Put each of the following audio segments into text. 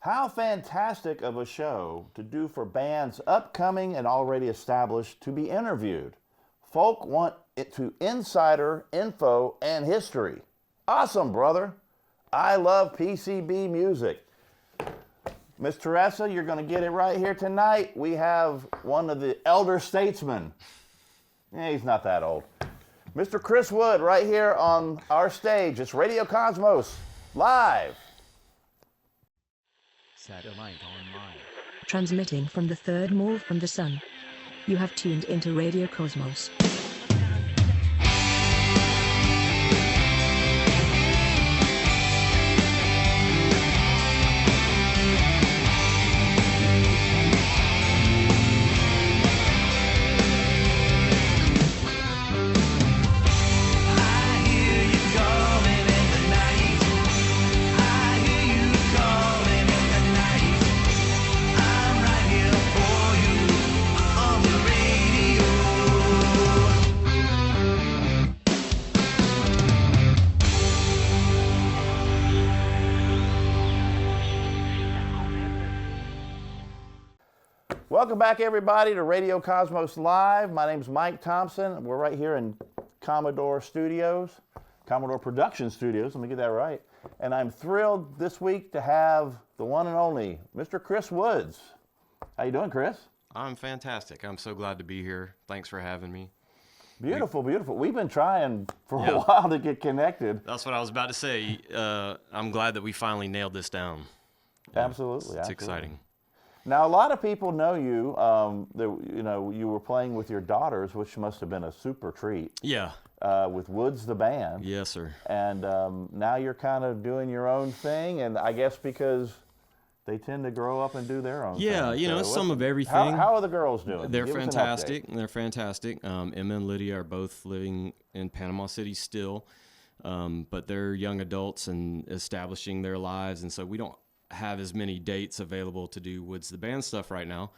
How fantastic of a show to do for bands upcoming and already established to be interviewed. Folk want it to insider info and history. Awesome, brother. I love PCB music. Miss Teresa, you're going to get it right here tonight. We have one of the elder statesmen. He's not that old. Mr. Chris Wood right here on our stage. It's Radio Cosmos live. Satellite online. Transmitting from the third mall from the sun. You have tuned into Radio Cosmos. Welcome back, everybody, to Radio Cosmos Live. My name's Mike Thompson. We're right here in Commodore Productions Studios. Let me get that right. And I'm thrilled this week to have the one and only Mr. Chris Woods. How you doing, Chris? I'm fantastic. I'm so glad to be here. Thanks for having me. Beautiful, beautiful. We've been trying for a while to get connected. That's what I was about to say. I'm glad that we finally nailed this down. Absolutely. It's exciting. Now, a lot of people know you. You were playing with your daughters, which must have been a super treat. Yeah. With Woods the band. Yes, sir. And now you're kind of doing your own thing, and I guess because they tend to grow up and do their own thing. Yeah, some of everything. How are the girls doing? They're fantastic. They're fantastic. Emma and Lydia are both living in Panama City still, but they're young adults and establishing their lives, and so we don't have as many dates available to do Woods the Band stuff right now.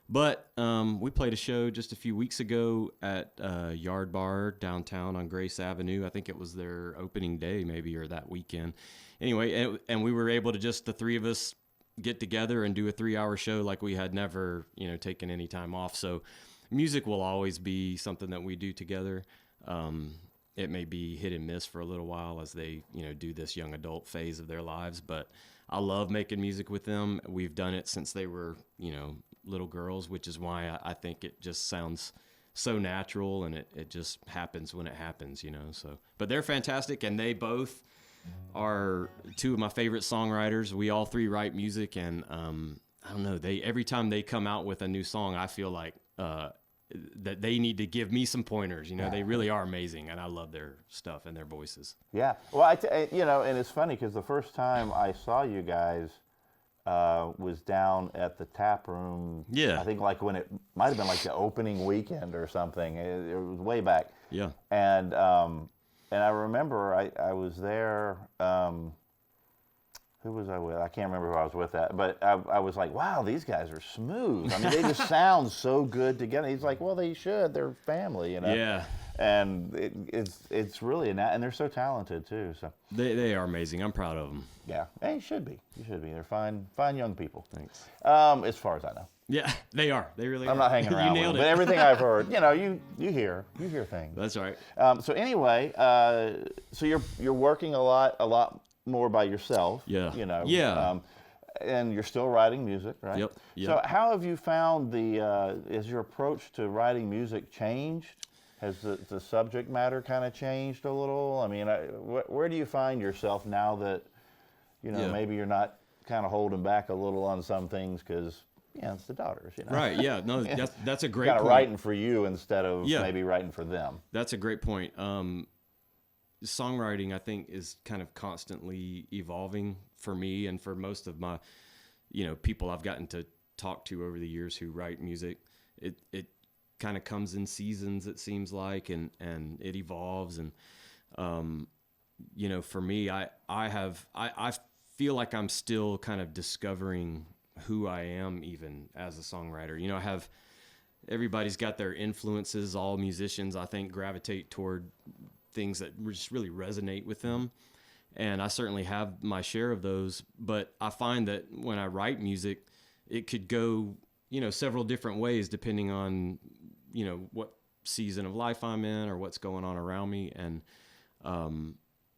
But we played a show just a few weeks ago at Yard Bar downtown on Grace Avenue. I think it was their opening day maybe, or that weekend. Anyway, and we were able to just, the three of us, get together and do a 3-hour show like we had never, taken any time off. So music will always be something that we do together. It may be hit and miss for a little while as they, do this young adult phase of their lives, but I love making music with them. We've done it since they were, little girls, which is why I think it just sounds so natural, and it just happens when it happens, So, but they're fantastic, and they both are two of my favorite songwriters. We all three write music, and I don't know. Every time they come out with a new song, I feel like that they need to give me some pointers. They really are amazing, and I love their stuff and their voices. Yeah. Well, and it's funny because the first time I saw you guys was down at the tap room. Yeah. I think like when it might have been like the opening weekend or something. It was way back. Yeah. And I remember I was there. Who was I with? I can't remember who I was with but I was like, wow, these guys are smooth. I mean, they just sound so good together. He's like, well, they should. They're family, Yeah. And it's really, and they're so talented too. So they are amazing. I'm proud of them. Yeah, and you should be. They're fine young people. Thanks. As far as I know. Yeah, they are. They really are. I'm not hanging around with them, but everything I've heard, you hear things. That's right. So anyway, so you're working a lot more by yourself. Yeah. Yeah. And you're still writing music, right? Yep. So how have you found has your approach to writing music changed? Has the subject matter kind of changed a little? I mean, where do you find yourself now that, maybe you're not kind of holding back a little on some things because, it's the daughters, Right, yeah. No, that's a great point. Kind of writing for you instead of maybe writing for them. That's a great point. Songwriting, I think, is kind of constantly evolving for me and for most of my, people I've gotten to talk to over the years who write music. It kind of comes in seasons, it seems like, and it evolves. And, for me, I feel like I'm still kind of discovering who I am even as a songwriter. Everybody's got their influences. All musicians, I think, gravitate toward things that just really resonate with them. and I certainly have my share of those. But I find that when I write music, it could go, several different ways depending on, what season of life I'm in or what's going on around me. And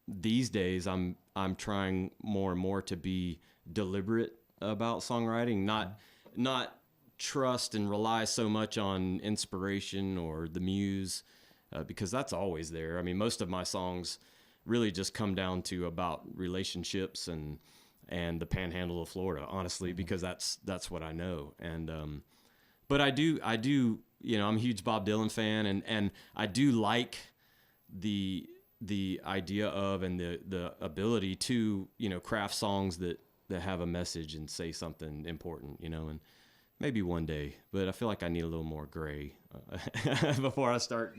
these days, I'm trying more and more to be deliberate about songwriting, not trust and rely so much on inspiration or the muse, because that's always there. I mean, most of my songs really just come down to about relationships and the panhandle of Florida, honestly, because that's what I know. And but I do, I'm a huge Bob Dylan fan, and I do like the idea of and the ability to craft songs that have a message and say something important, and maybe one day, but I feel like I need a little more gray before I start,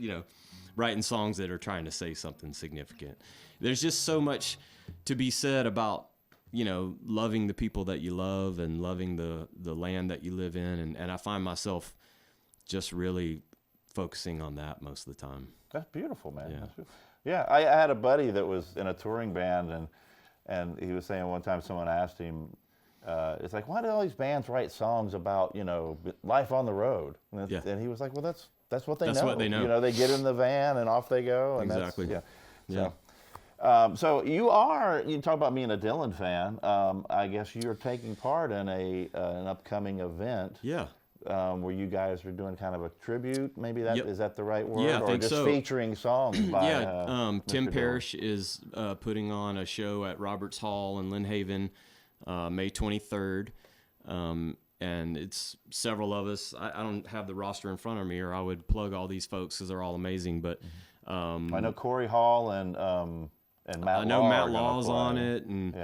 writing songs that are trying to say something significant. There's just so much to be said about, loving the people that you love and loving the land that you live in. And I find myself just really focusing on that most of the time. That's beautiful, man. Yeah. That's beautiful. Yeah, I had a buddy that was in a touring band, and he was saying one time someone asked him, it's like, why do all these bands write songs about, life on the road? And he was like, well, that's what they know. That's what they know. They get in the van and off they go. And exactly. Yeah. So you talk about being a Dylan fan. I guess you're taking part in an upcoming event. Yeah. Where you guys are doing kind of a tribute, maybe is that the right word? Yeah, I think just so. Featuring songs by Tim Mr. Parrish is putting on a show at Roberts Hall in Lynn Haven, May 23rd. And it's several of us. I don't have the roster in front of me, or I would plug all these folks because they're all amazing. But I know Corey Hall and Matt Law. I know Matt Law's play. on it, and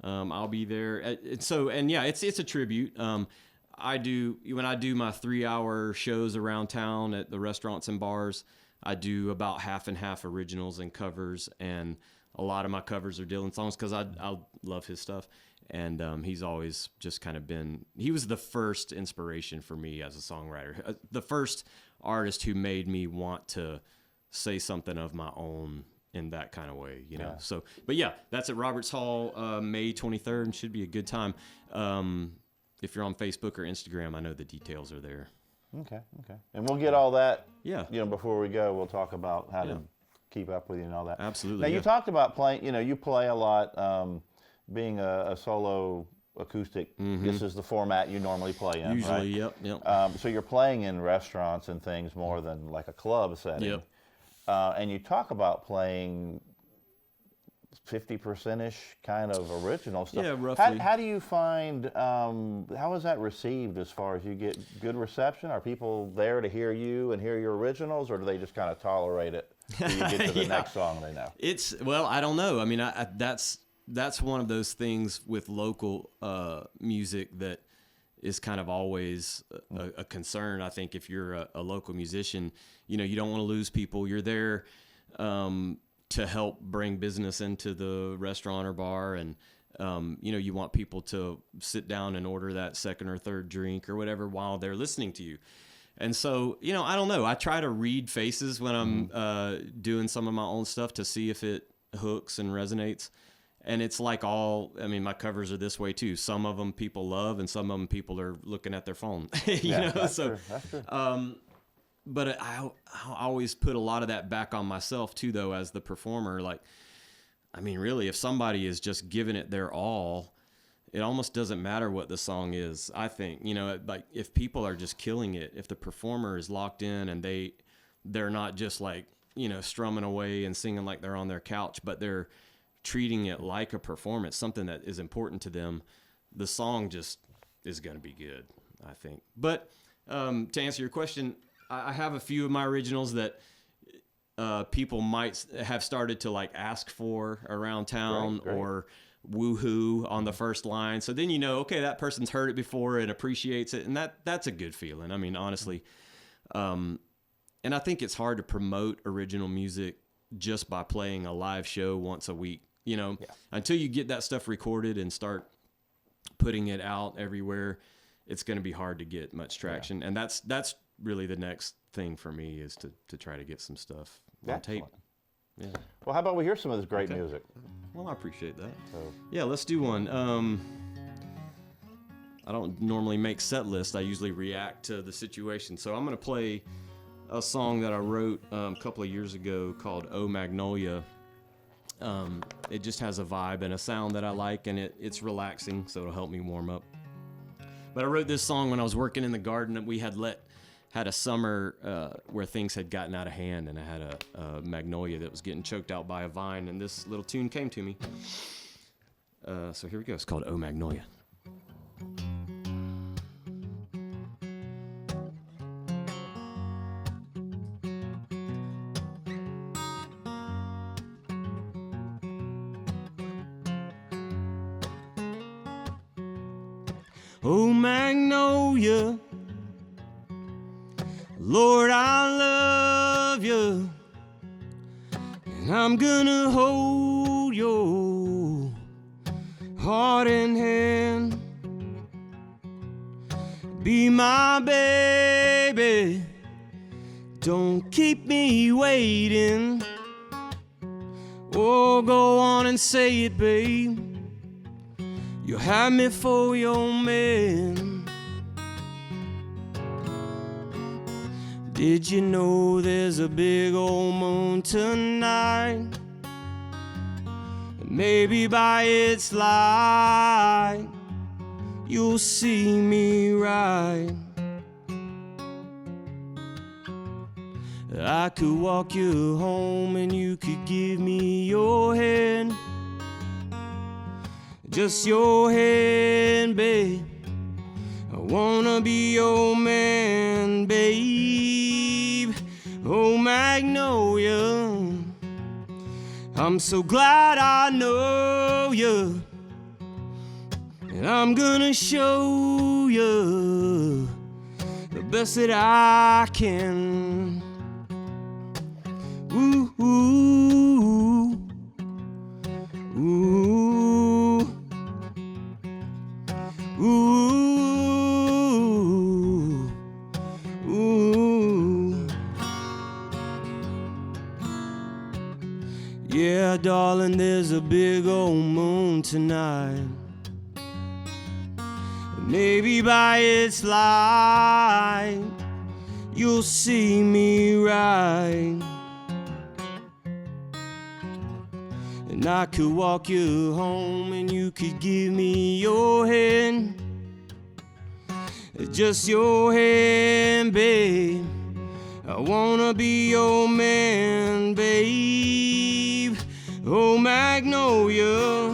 I'll be there. It's a tribute. When I do my 3-hour shows around town at the restaurants and bars, I do about half and half originals and covers, and a lot of my covers are Dylan songs because I love his stuff. And he's always just kind of he was the first inspiration for me as a songwriter, the first artist who made me want to say something of my own in that kind of way, Yeah. So, but yeah, that's at Roberts Hall, May 23rd, and should be a good time. If you're on Facebook or Instagram, I know the details are there. Okay. And we'll get all that. Yeah. Before we go, we'll talk about how to keep up with you and all that. Absolutely. Now, you talked about playing, you play a lot, being a solo acoustic. Mm-hmm. This is the format you normally play in, Usually, right? yep. So you're playing in restaurants and things more than like a club setting. Yep. And you talk about playing 50%-ish kind of original stuff. Yeah, roughly. How do you find, how is that received as far as you get good reception? Are people there to hear you and hear your originals, or do they just kind of tolerate it till you get to the next song they know? I don't know. I mean, that's one of those things with local music that is kind of always a concern. I think if you're a local musician, you don't want to lose people. You're there to help bring business into the restaurant or bar, and you want people to sit down and order that second or third drink or whatever while they're listening to you. And so, I don't know. I try to read faces when I'm doing some of my own stuff to see if it hooks and resonates. And it's like my covers are this way too. Some of them people love, and some of them people are looking at their phone. That's true. But I always put a lot of that back on myself too, though, as the performer. Like, really, if somebody is just giving it their all, it almost doesn't matter what the song is. I think, like if people are just killing it, if the performer is locked in and they're not just like, strumming away and singing like they're on their couch, but they're treating it like a performance, something that is important to them, the song just is going to be good, I think. But to answer your question, I have a few of my originals that people might have started to like ask for around town. Great. Or woohoo on the first line. So then okay, that person's heard it before and appreciates it, and that's a good feeling. Honestly. And I think it's hard to promote original music just by playing a live show once a week. Until you get that stuff recorded and start putting it out everywhere, it's going to be hard to get much traction. Yeah. And that's really the next thing for me, is to try to get some stuff on tape. Yeah. Well, how about we hear some of this great music? Well, I appreciate that. So, Yeah, let's do one. I don't normally make set lists. I usually react to the situation. So I'm going to play a song that I wrote a couple of years ago called "Oh Magnolia." It just has a vibe and a sound that I like, and it's relaxing, so it'll help me warm up. But I wrote this song when I was working in the garden, and we had a summer where things had gotten out of hand, and I had a magnolia that was getting choked out by a vine, and this little tune came to me. So here we go. It's called "Oh Magnolia." Oh, magnolia, Lord, I love you, and I'm gonna hold your heart in hand. Be my baby, don't keep me waiting. Oh, go on and say it, babe. You have me for your man. Did you know there's a big old moon tonight? Maybe by its light you'll see me right. I could walk you home and you could give me your hand. Just your hand, babe. I wanna be your man, babe. Oh, magnolia, I'm so glad I know you, and I'm gonna show you the best that I can. Ooh, ooh, ooh. Ooh, ooh. Yeah, darling, there's a big old moon tonight. Maybe by its light you'll see me right. And I could walk you home and you could give me your hand. Just your hand, babe. I wanna be your man, babe. Oh, magnolia,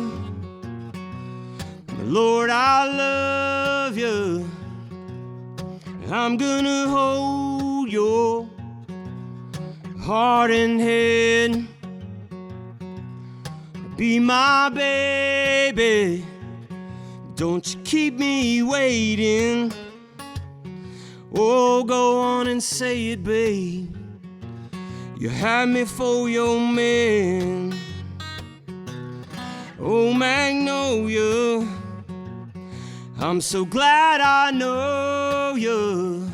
Lord, I love you. I'm gonna hold your heart and head. Be my baby, don't you keep me waiting. Oh, go on and say it, babe. You had me for your man. Oh, magnolia, I'm so glad I know you,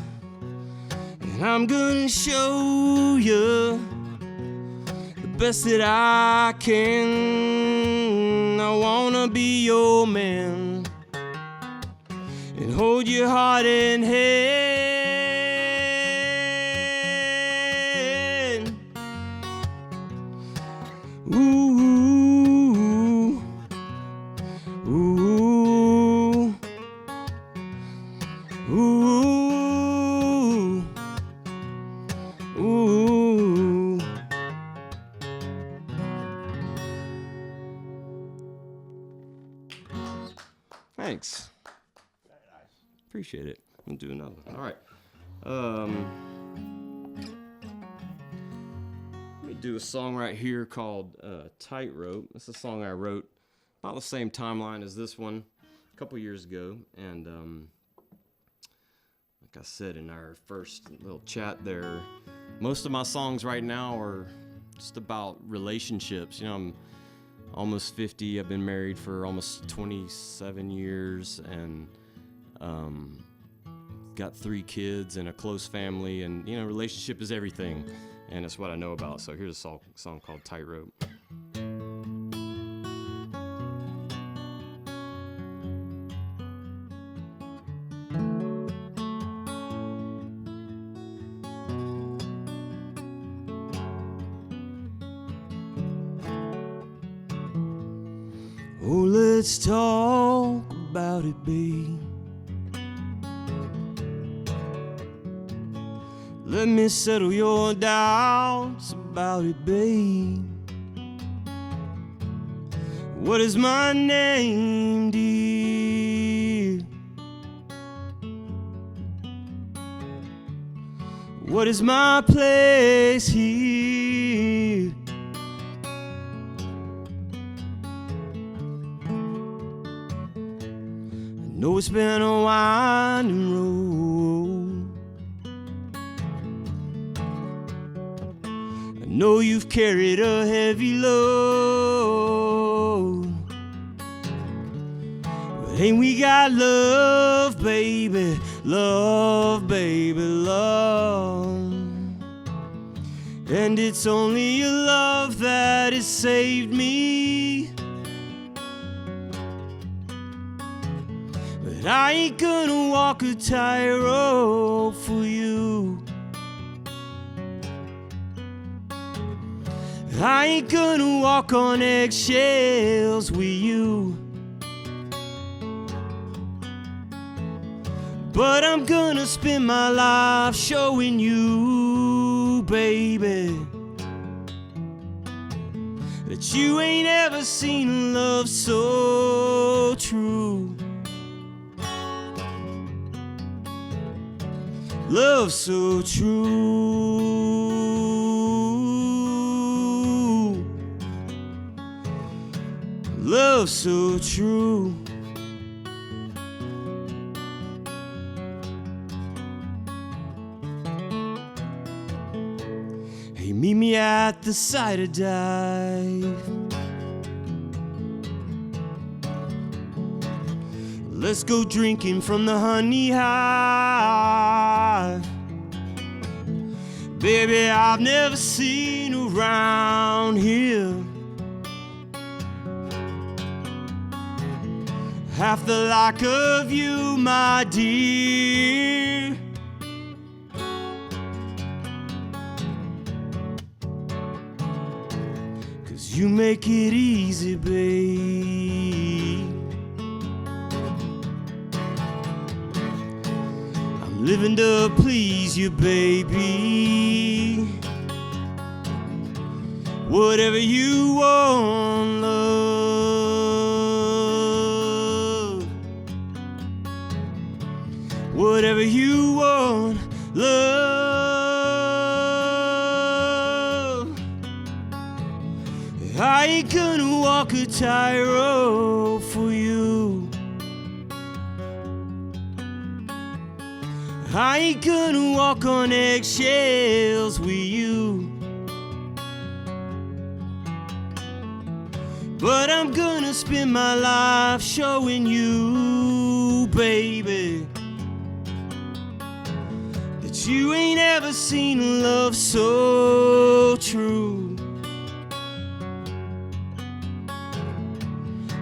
and I'm gonna show you the best that I can. I wanna be your man and hold your heart in hand. Ooh, ooh, ooh, ooh. Thanks. very nice. Appreciate it. I'll do another one. All right. Let me do a song right here called Tightrope. It's a song I wrote about the same timeline as this one a couple years ago. And like I said in our first little chat there, most of my songs right now are just about relationships. You know, I'm almost 50. I've been married for almost 27 years and got 3 kids and a close family, and you know, relationship is everything, and it's what I know about. So here's a song called Tightrope. Oh, let's talk about it, babe. Let me settle your doubts about it, babe. What is my name, dear? What is my place here? I know it's been a winding road. I know you've carried a heavy load. But ain't we got love, baby? Love, baby, love. And it's only your love that has saved me. But I ain't gonna walk a tightrope for you. I ain't gonna walk on eggshells with you. But I'm gonna spend my life showing you, baby, that you ain't ever seen love so true. Love so true. Love so true. Hey, meet me at the cider dive. Let's go drinking from the honey hive. Baby, I've never seen around here half the like of you, my dear. You make it easy, babe. I'm living to please you, baby. Whatever you want, love. Whatever you want, love. I ain't gonna walk a tightrope for you. I ain't gonna walk on eggshells with you. But I'm gonna spend my life showing you, baby, that you ain't ever seen love so true.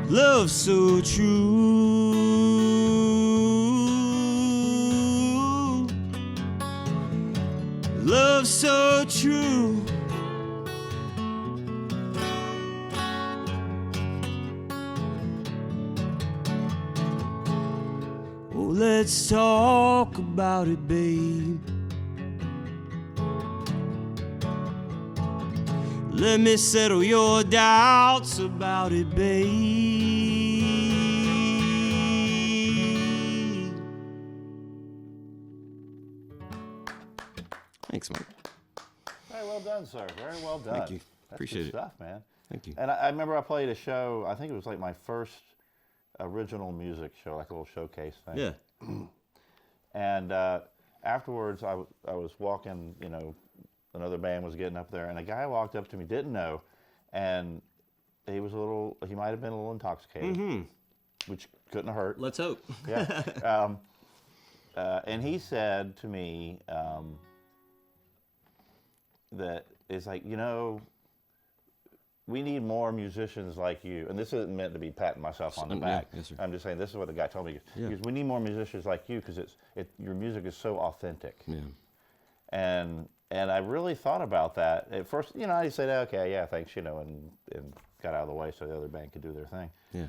Love so true. Love so true. Oh, let's talk about it, babe. Let me settle your doubts about it, babe. Thanks, Mike. Very well done, sir. Very well done. Thank you. That's Appreciate good it. stuff, man. Thank you. And I remember I played a show, I think it was like my first original music show, like a little showcase thing. Yeah. And afterwards, I was walking, you know, another band was getting up there, and a guy walked up to me, didn't know, and he was he might have been a little intoxicated, which couldn't have hurt. Let's hope. Yeah. And he said to me that it's like, you know, we need more musicians like you. And this isn't meant to be patting myself on the back. Yeah, yes, sir. I'm just saying this is what the guy told me. Yeah. Because we need more musicians like you because your music is so authentic. Yeah. And I really thought about that. At first, you know, I said, okay, yeah, thanks, you know, and got out of the way so the other band could do their thing. Yeah.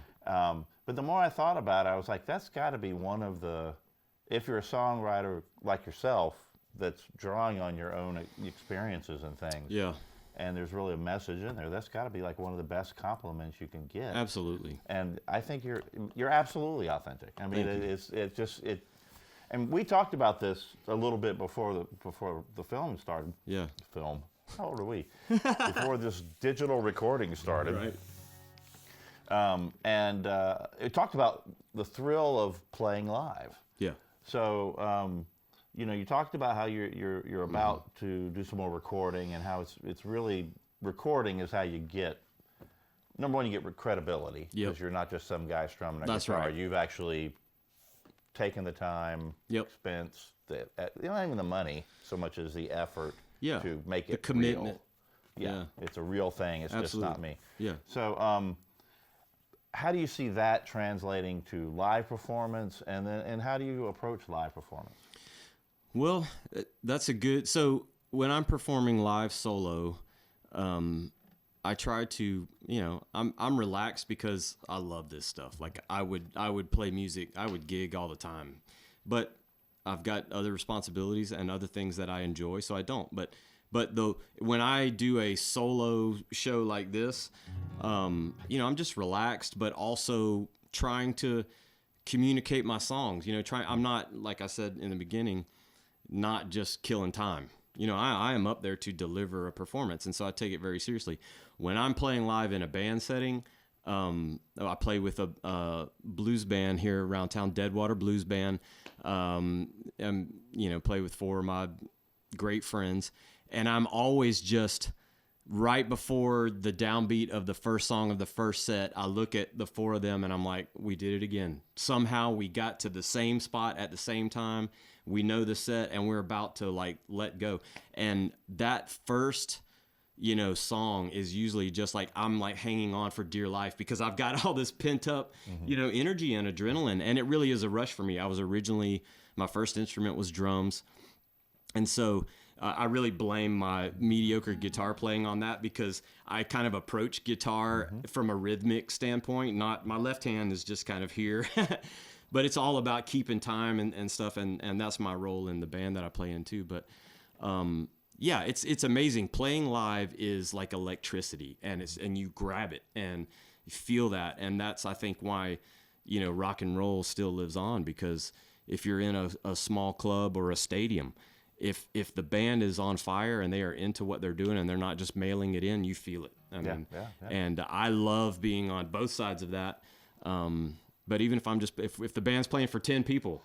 But the more I thought about it, I was like, that's got to be one of the, if you're a songwriter like yourself, that's drawing on your own experiences and things. Yeah. And there's really a message in there. That's got to be like one of the best compliments you can get. Absolutely. And I think you're absolutely authentic. I mean, and we talked about this a little bit before the film started. Yeah. Film. How old are we? Before this digital recording started. Right. And it talked about the thrill of playing live. Yeah. So, you talked about how you're about to do some more recording, and how it's really, recording is how you get, number one, you get credibility, because you're not just some guy strumming a guitar. Right. You've actually taken the time, expense, not even the money so much as the effort to make it the commitment. Real. Yeah, it's a real thing. It's just not me. Yeah. So, how do you see that translating to live performance, and how do you approach live performance? Well, that's a good. So when I'm performing live solo, I try to, I'm relaxed because I love this stuff. Like I would play music, I would gig all the time, but I've got other responsibilities and other things that I enjoy, so I don't. But when I do a solo show like this, I'm just relaxed, but also trying to communicate my songs. I'm not, like I said in the beginning, not just killing time. I am up there to deliver a performance, and so I take it very seriously. When I'm playing live in a band setting, I play with a blues band here around town, Deadwater Blues Band, and play with 4 of my great friends, and I'm always just right before the downbeat of the first song of the first set, I look at the 4 of them and I'm like, we did it again. Somehow we got to the same spot at the same time. We know the set and we're about to let go. And that first, song is usually just like, I'm like hanging on for dear life because I've got all this pent up, energy and adrenaline. And it really is a rush for me. I was originally, my first instrument was drums. And so I really blame my mediocre guitar playing on that, because I kind of approach guitar from a rhythmic standpoint. Not, my left hand is just kind of here, but it's all about keeping time and stuff. And that's my role in the band that I play in too. But, it's amazing. Playing live is like electricity, and you grab it and you feel that. And that's, I think, why, rock and roll still lives on, because if you're in a small club or a stadium, if the band is on fire and they are into what they're doing and they're not just mailing it in, you feel it. I mean, and I love being on both sides of that. But even if I'm just, if the band's playing for 10 people,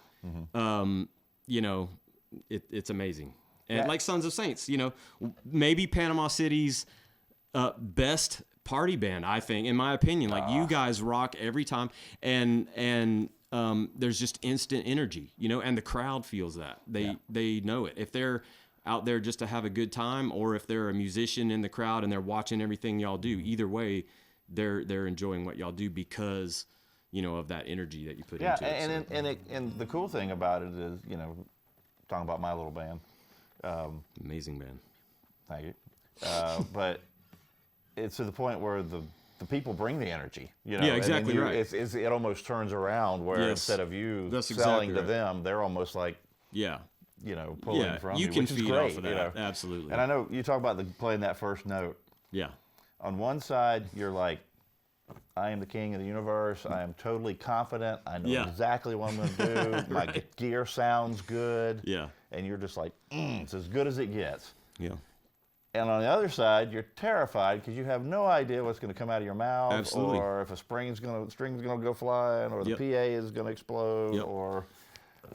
it's amazing. And like Sons of Saints, maybe Panama City's best party band, I think, in my opinion. Like, you guys rock every time, and there's just instant energy, and the crowd feels that. They know it. If they're out there just to have a good time, or if they're a musician in the crowd and they're watching everything y'all do, either way, they're enjoying what y'all do because, of that energy that you put into it. And the cool thing about it is, talking about my little band. Amazing band. Thank you. But it's to the point where the people bring the energy, Yeah, exactly right. It almost turns around where instead of you selling to them, they're almost like, pulling from you, can which is feed great, off of that. Absolutely. And I know you talk about playing that first note. Yeah. On one side, you're like, I am the king of the universe. I am totally confident. I know exactly what I'm going to do. My gear sounds good. Yeah. And you're just like, it's as good as it gets. Yeah. And on the other side, you're terrified because you have no idea what's going to come out of your mouth, Absolutely. or if a string's going to go flying, or the PA is going to explode, or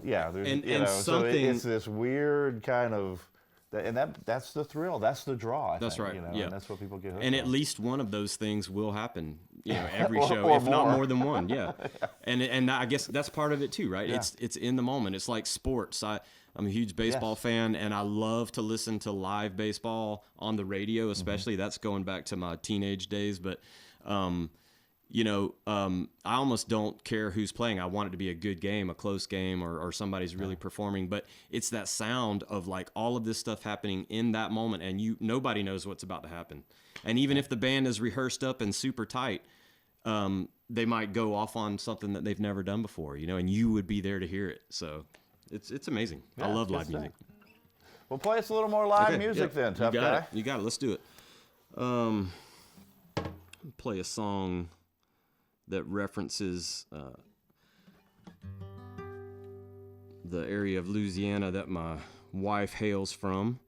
so it's this weird kind of, and that's the thrill, that's the draw. That's right. And that's what people get hooked And on. at least one of those things will happen, every show, or if not more than one. Yeah. And I guess that's part of it too, right? Yeah. It's in the moment. It's like sports. I'm a huge baseball fan, and I love to listen to live baseball on the radio, especially. That's going back to my teenage days. But, I almost don't care who's playing. I want it to be a good game, a close game, or somebody's really performing. But it's that sound of like all of this stuff happening in that moment, and nobody knows what's about to happen. And even if the band is rehearsed up and super tight, they might go off on something that they've never done before, and you would be there to hear it. So it's amazing. Yeah, I love live stuff. music. Well, play us a little more live music then, tough guy. You got it. Let's do it. Play a song that references the area of Louisiana that my wife hails from,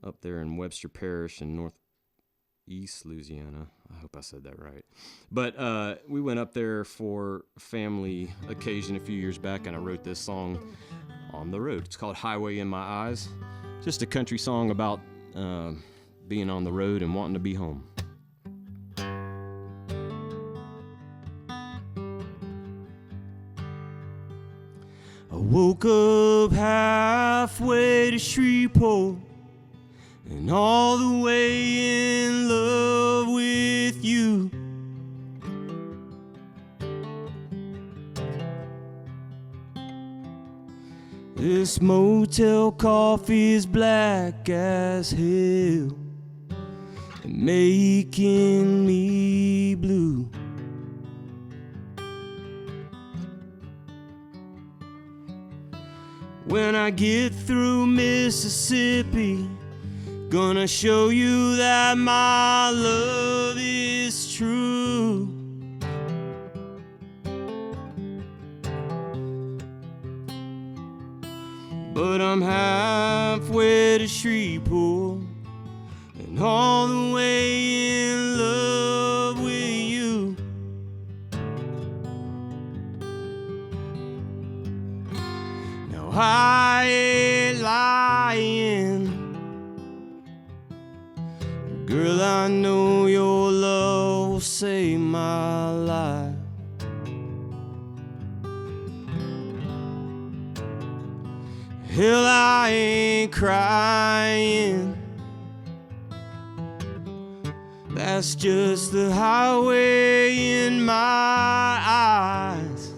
up there in Webster Parish in northeast Louisiana. I hope I said that right. But we went up there for a family occasion a few years back, and I wrote this song on the road. It's called Highway in My Eyes. Just a country song about being on the road and wanting to be home. I woke up halfway to Shreveport and all the way in love with you. This motel coffee is black as hell and making me blue. When I get through Mississippi, gonna show you that my love is true. But I'm halfway to Shreveport and all the way in love with you. Now I ain't lying, girl, I know your love will save my life. Hell, I ain't crying, that's just the highway in my eyes.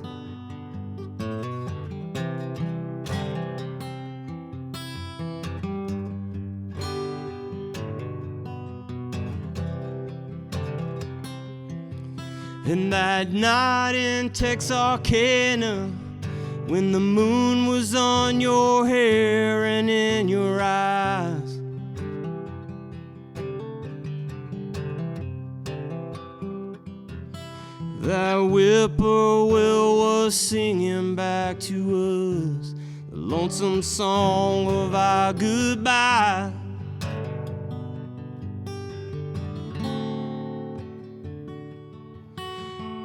And that night in Texarkana, when the moon was on your hair and in your eyes, that whippoorwill was singing back to us the lonesome song of our goodbye.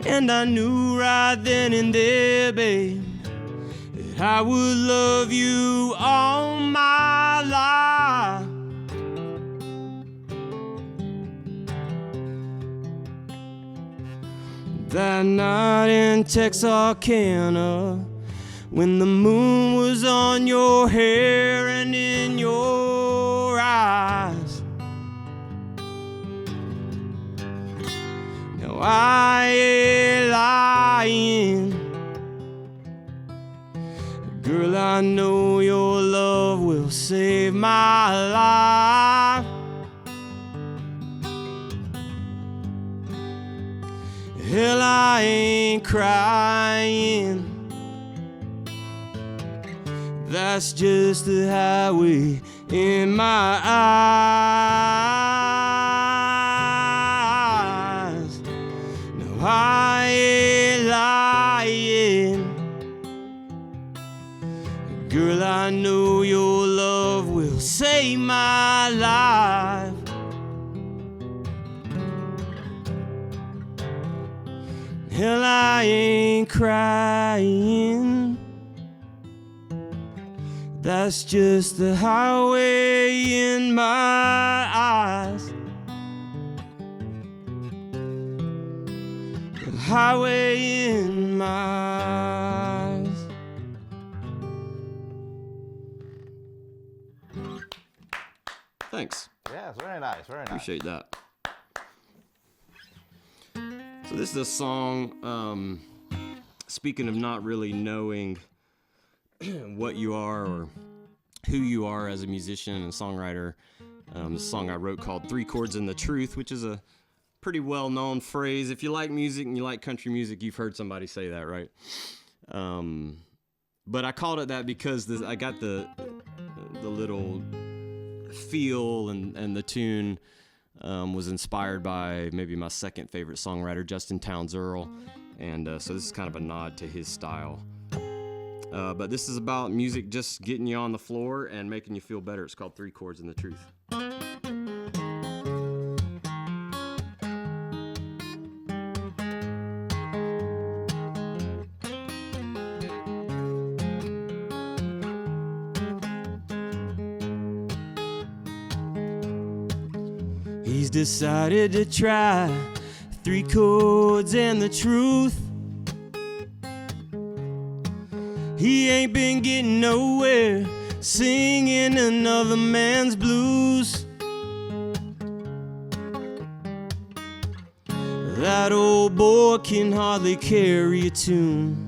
And I knew right then and there, babe, that I would love you all my life. That night in Texarkana, when the moon was on your hair and in your eyes. No, I ain't lying, girl, I know your love will save my life. Hell, I ain't crying, that's just the highway in my eyes. No, I ain't lying, girl, I know your love will save my life. Hell, I ain't crying, that's just the highway in my eyes. The highway in my eyes. Thanks. Yes, very nice, very nice. Appreciate that. So So this is a song, speaking of not really knowing what you are or who you are as a musician and songwriter. The song I wrote called 3 Chords and the Truth, which is a pretty well-known phrase. If you like music and you like country music, you've heard somebody say that, right? But I called it that because I got the little feel and the tune was inspired by maybe my second favorite songwriter, Justin Townes Earle, and so this is kind of a nod to his style. But this is about music just getting you on the floor and making you feel better. It's called 3 Chords and the Truth. He's decided to try 3 chords and the truth. He ain't been getting nowhere singing another man's blues. That old boy can hardly carry a tune.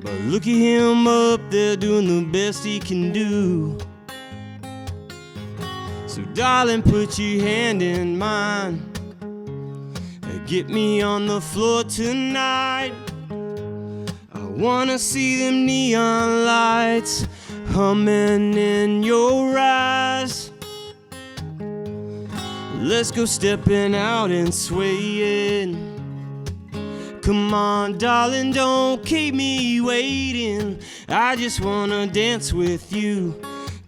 But look at him up there doing the best he can do. So darling, put your hand in mine. Get me on the floor tonight. I wanna see them neon lights humming in your eyes. Let's go stepping out and swaying. Come on, darling, don't keep me waiting. I just wanna dance with you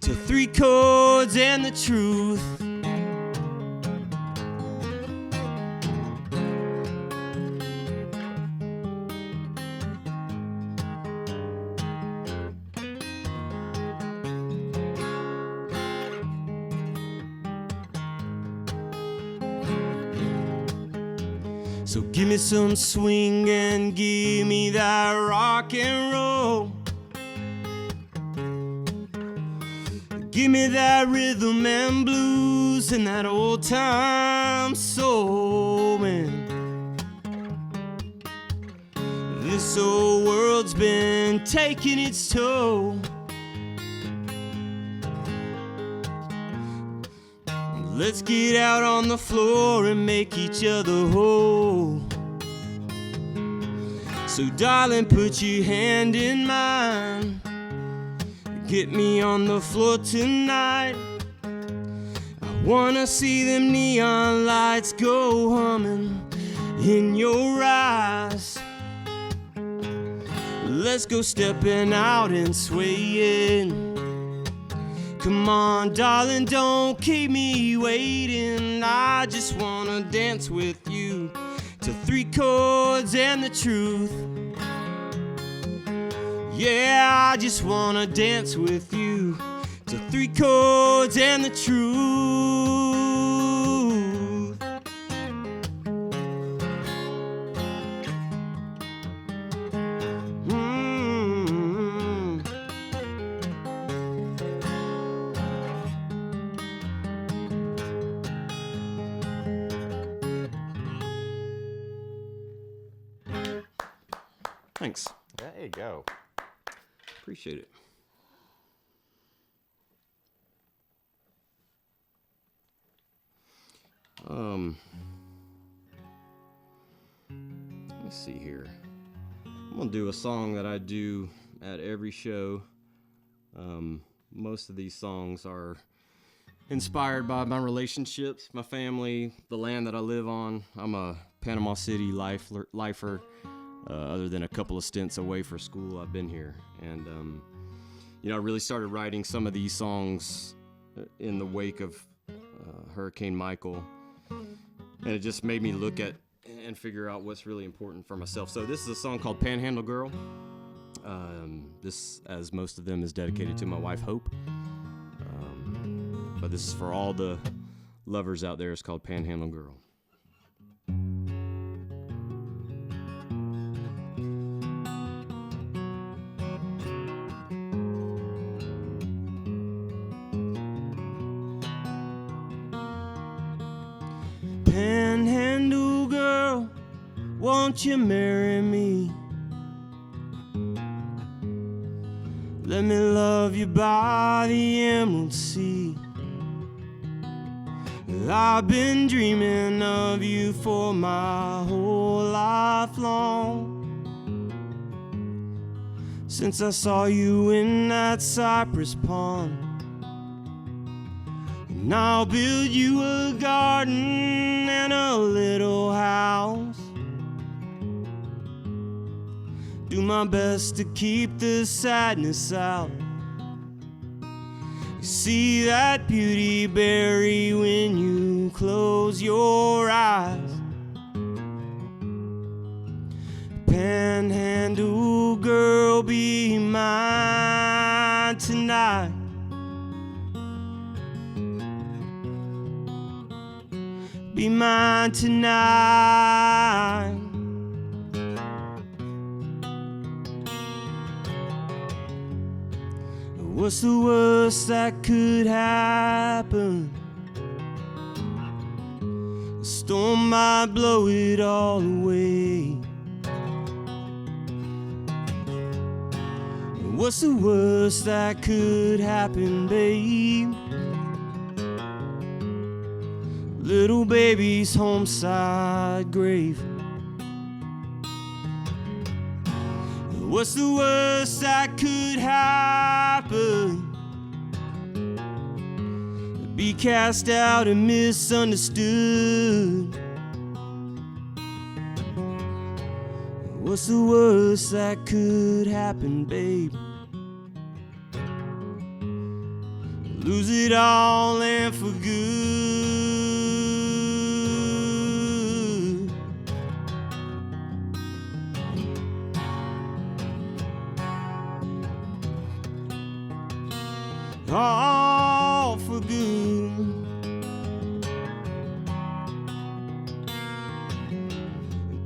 to 3 chords and the truth. So give me some swing and give me that rock and roll. Give me that rhythm and blues and that old time soul, man. This old world's been taking its toll. Let's get out on the floor and make each other whole. So darling, put your hand in mine. Get me on the floor tonight. I wanna see them neon lights go humming in your eyes. Let's go stepping out and swaying. Come on, darling, don't keep me waiting. I just wanna dance with you to 3 chords and the truth. Yeah, I just wanna dance with you to 3 chords and the truth. Thanks. There you go. Appreciate it. Let's see here. I'm gonna do a song that I do at every show. Most of these songs are inspired by my relationships, my family, the land that I live on. I'm a Panama City lifer. Other than a couple of stints away for school, I've been here. And, I really started writing some of these songs in the wake of Hurricane Michael. And it just made me look at and figure out what's really important for myself. So this is a song called Panhandle Girl. This, as most of them, is dedicated to my wife, Hope. But this is for all the lovers out there. It's called Panhandle Girl. won't you marry me? Let me love you by the Emerald Sea. I've been dreaming of you for my whole life long, since I saw you in that cypress pond. And I'll build you a garden and a little house, do my best to keep the sadness out. You see that beauty berry when you close your eyes. Panhandle girl, be mine tonight. Be mine tonight. What's the worst that could happen? A storm might blow it all away. What's the worst that could happen, babe? Little baby's homeside grave. What's the worst that could happen? Be cast out and misunderstood. What's the worst that could happen, babe? Lose it all and for good. All for good.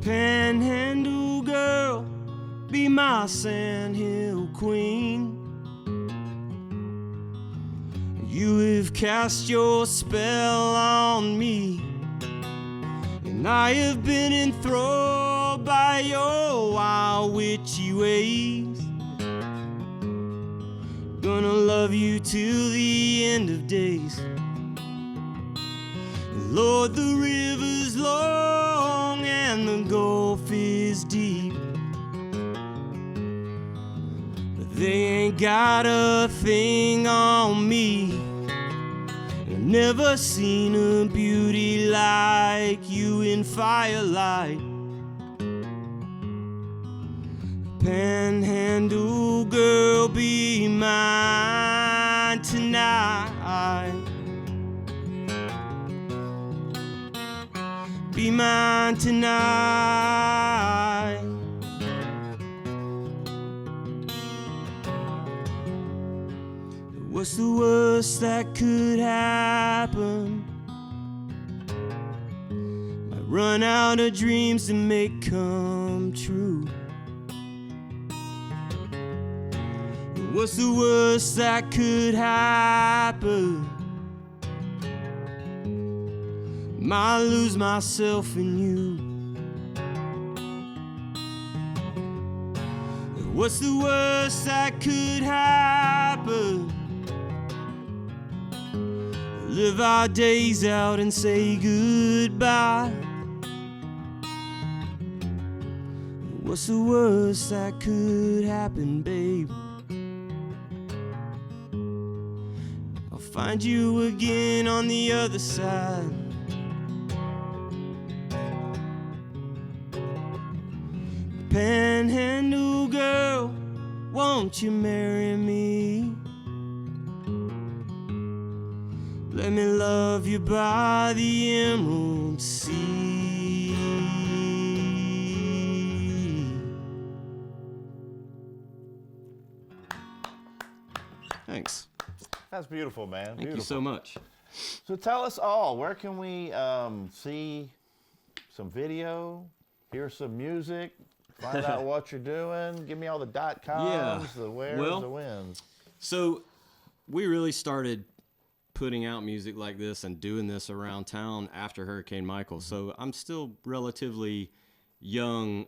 Panhandle girl, be my sandhill queen. You have cast your spell on me, and I have been enthralled by your wild witchy ways. Gonna love you till the end of days. Lord, the river's long and the gulf is deep, but they ain't got a thing on me. I've never seen a beauty like you in firelight. Panhandle girl, be mine tonight. Be mine tonight. What's the worst that could happen? Might run out of dreams to make come true. What's the worst that could happen? Might lose myself in you. What's the worst that could happen? Live our days out and say goodbye. What's the worst that could happen, babe? I'll find you again on the other side. Panhandle girl, won't you marry me? Let me love you by the Emerald Sea. Thanks. That's beautiful, man. Thank you so much. So tell us all, where can we see some video, hear some music, find out what you're doing? Give me all the .coms, the wheres, the whens. So we really started putting out music like this and doing this around town after Hurricane Michael. So I'm still relatively young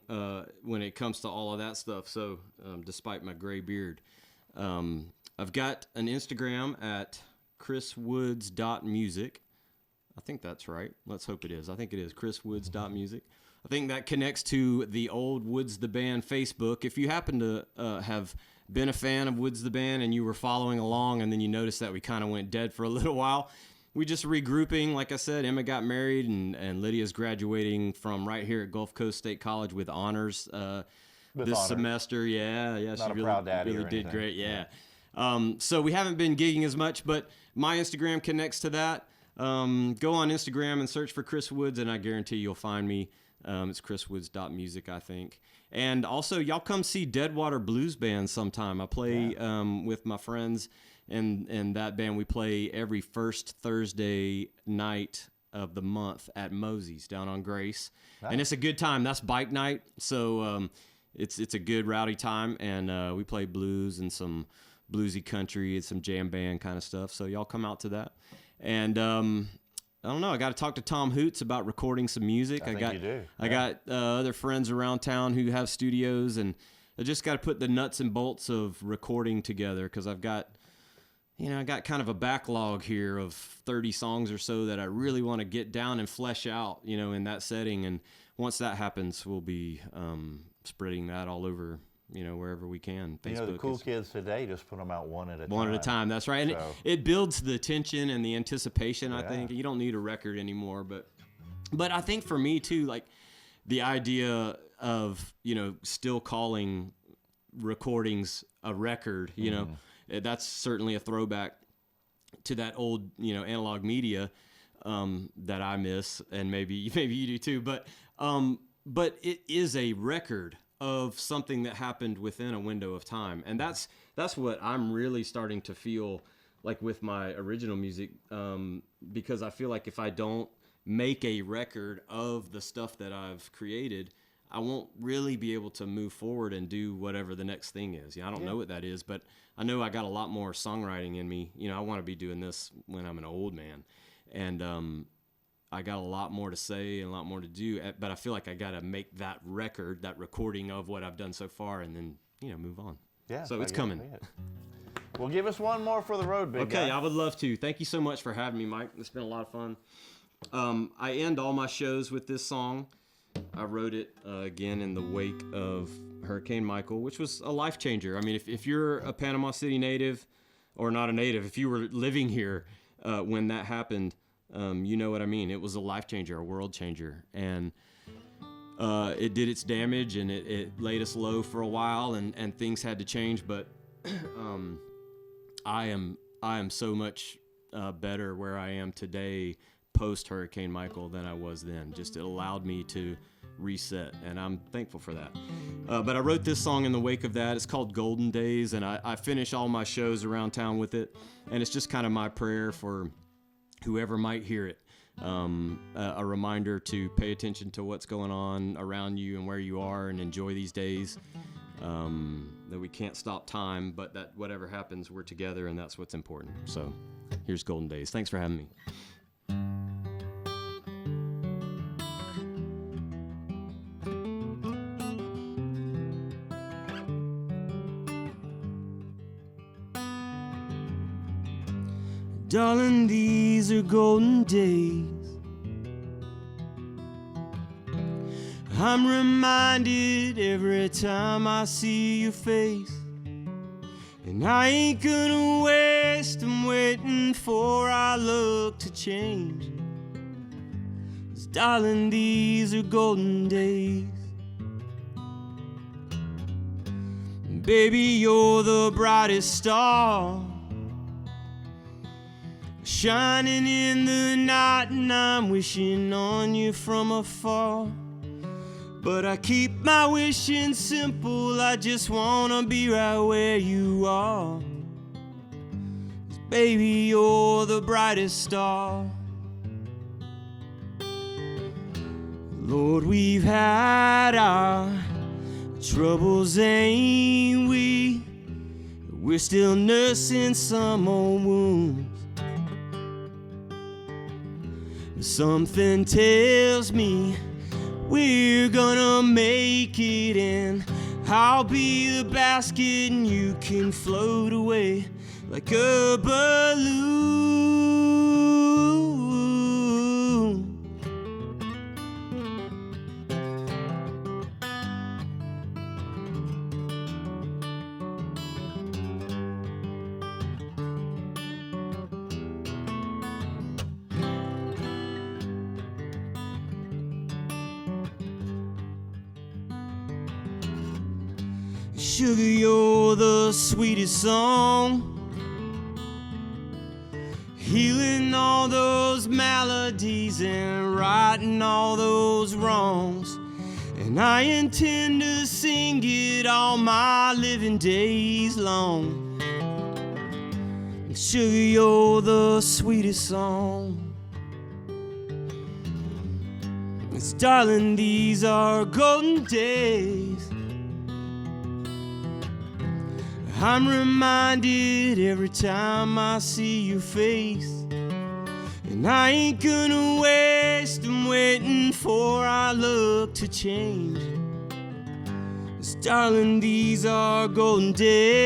when it comes to all of that stuff. So despite my gray beard, I've got an Instagram at chriswoods.music. I think that's right. Let's hope it is. I think it is chriswoods.music. I think that connects to the old Woods the Band Facebook. If you happen to have been a fan of Woods the Band and you were following along and then you noticed that we kind of went dead for a little while, we just regrouping. Like I said, Emma got married and Lydia's graduating from right here at Gulf Coast State College with honors this semester. Yeah, Not she a proud daddy really or did anything. great. Yeah. So we haven't been gigging as much, but my Instagram connects to that. Go on Instagram and search for Chris Woods, and I guarantee you'll find me. It's chriswoods.music, I think. And also, y'all come see Deadwater Blues Band sometime. I play with my friends in that band. We play every first Thursday night of the month at Mosey's down on Grace. Nice. And it's a good time. That's bike night, so it's a good rowdy time. And we play blues and some bluesy country and some jam band kind of stuff. So y'all come out to that. And I don't know. I got to talk to Tom Hoots about recording some music. I think you do. I got other friends around town who have studios, and I just got to put the nuts and bolts of recording together because I've got, I got kind of a backlog here of 30 songs or so that I really want to get down and flesh out, in that setting. And once that happens, we'll be spreading that all over, wherever we can. Facebook the cool kids today just put them out one at a time. One at a time, that's right. And So. it builds the tension and the anticipation, I think. You don't need a record anymore. But I think for me, too, like the idea of, still calling recordings a record, that's certainly a throwback to that old, analog media that I miss, and maybe you do too. But it is a record of something that happened within a window of time. And that's what I'm really starting to feel like with my original music, because I feel like if I don't make a record of the stuff that I've created, I won't really be able to move forward and do whatever the next thing is. I don't know what that is, but I know I got a lot more songwriting in me. I want to be doing this when I'm an old man. And I got a lot more to say and a lot more to do, but I feel like I got to make that record, that recording of what I've done so far, and then, move on. Yeah. So it's coming. Well, give us one more for the road, big guy. Okay, I would love to. Thank you so much for having me, Mike. It's been a lot of fun. I end all my shows with this song. I wrote it, again, in the wake of Hurricane Michael, which was a life changer. I mean, if you're a Panama City native, or not a native, if you were living here when that happened, you know what I mean. It was a life changer, a world changer. And it did its damage, and it laid us low for a while, and things had to change. But I am so much better where I am today post Hurricane Michael than I was then. Just it allowed me to reset, and I'm thankful for that. But I wrote this song in the wake of that. It's called Golden Days, and I finish all my shows around town with it. And it's just kind of my prayer for whoever might hear it. A reminder to pay attention to what's going on around you and where you are, and enjoy these days. That we can't stop time, but that whatever happens, we're together, and that's what's important. So here's Golden Days. Thanks for having me. Darling, these are golden days. I'm reminded every time I see your face, and I ain't gonna waste them waiting for our luck to change. 'Cause darling, these are golden days. Baby, you're the brightest star shining in the night, and I'm wishing on you from afar. But I keep my wishing simple, I just wanna be right where you are. 'Cause baby, you're the brightest star. Lord, we've had our troubles, ain't we? We're still nursing some old wounds. Something tells me We're gonna make it, and I'll be the basket, and you can float away like a balloon. Sugar, you're the sweetest song, healing all those maladies and righting all those wrongs. And I intend to sing it all my living days long. Sugar, you're the sweetest song. Yes, darling, these are golden days. I'm reminded every time I see your face, and I ain't gonna waste them waiting for our luck to change. 'Cause darling, these are golden days.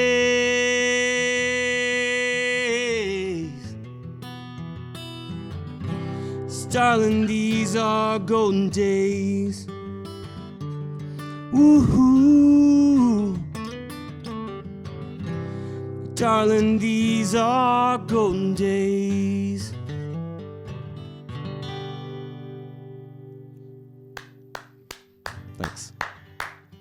'Cause darling, these are golden days. Woo-hoo. Darling, these are golden days. Thanks.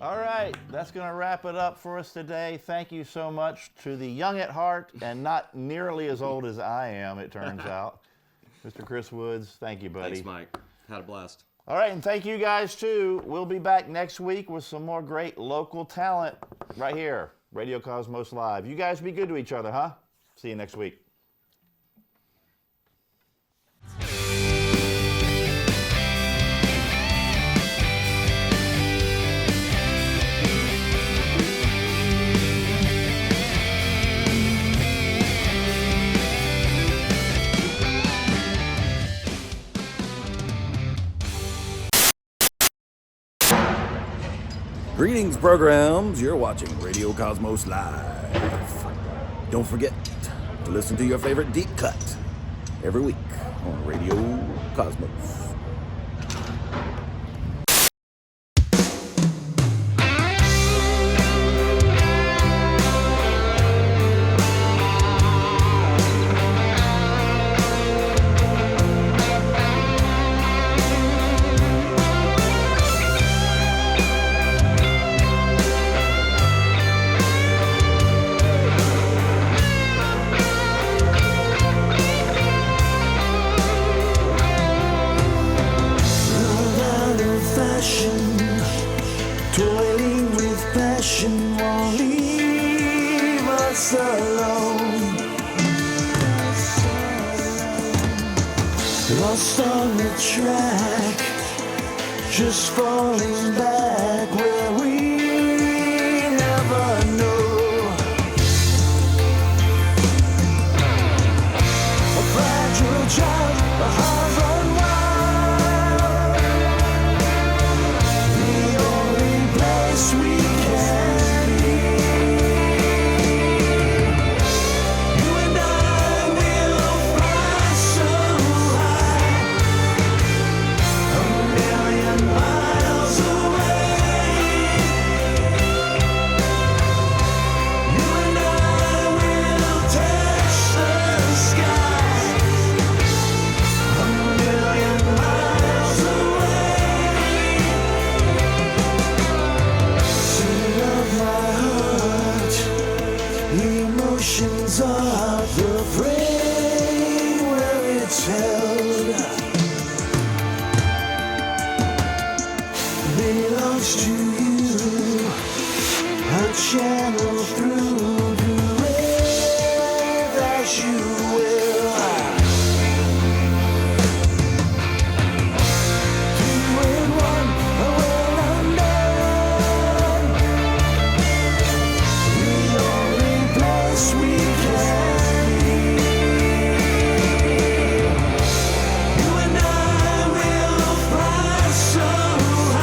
All right, that's going to wrap it up for us today. Thank you so much to the young at heart and not nearly as old as I am, it turns out. Mr. Chris Woods, thank you, buddy. Thanks, Mike. Had a blast. All right, and thank you guys, too. We'll be back next week with some more great local talent right here, Radio Cosmos Live. You guys be good to each other, huh? See you next week. Greetings, programs. You're watching Radio Cosmos Live. Don't forget to listen to your favorite deep cut every week on Radio Cosmos. Toiling with passion won't leave us alone. Lost on the track, just falling back where we never know. A fragile child, a heart run wild. The only place we can be. You and I will fly so high, a million miles away. You and I will touch the sky, a million miles away. Seat of my heart, emotions are the brain where it's held. Belongs to you, a channel through to live as you will. Two in one, well undone. The only place we can be. You and I will fly so high.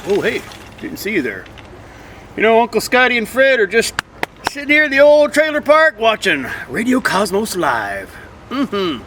Oh, hey, didn't see you there. You know, Uncle Scotty and Fred are just sitting here in the old trailer park watching Radio Cosmos Live. Mm-hmm.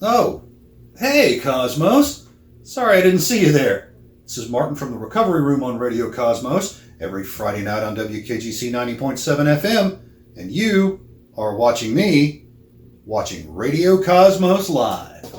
Oh, hey, Cosmos. Sorry I didn't see you there. This is Martin from the Recovery Room on Radio Cosmos, every Friday night on WKGC 90.7 FM, and you are watching me, watching Radio Cosmos Live.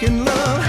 making love.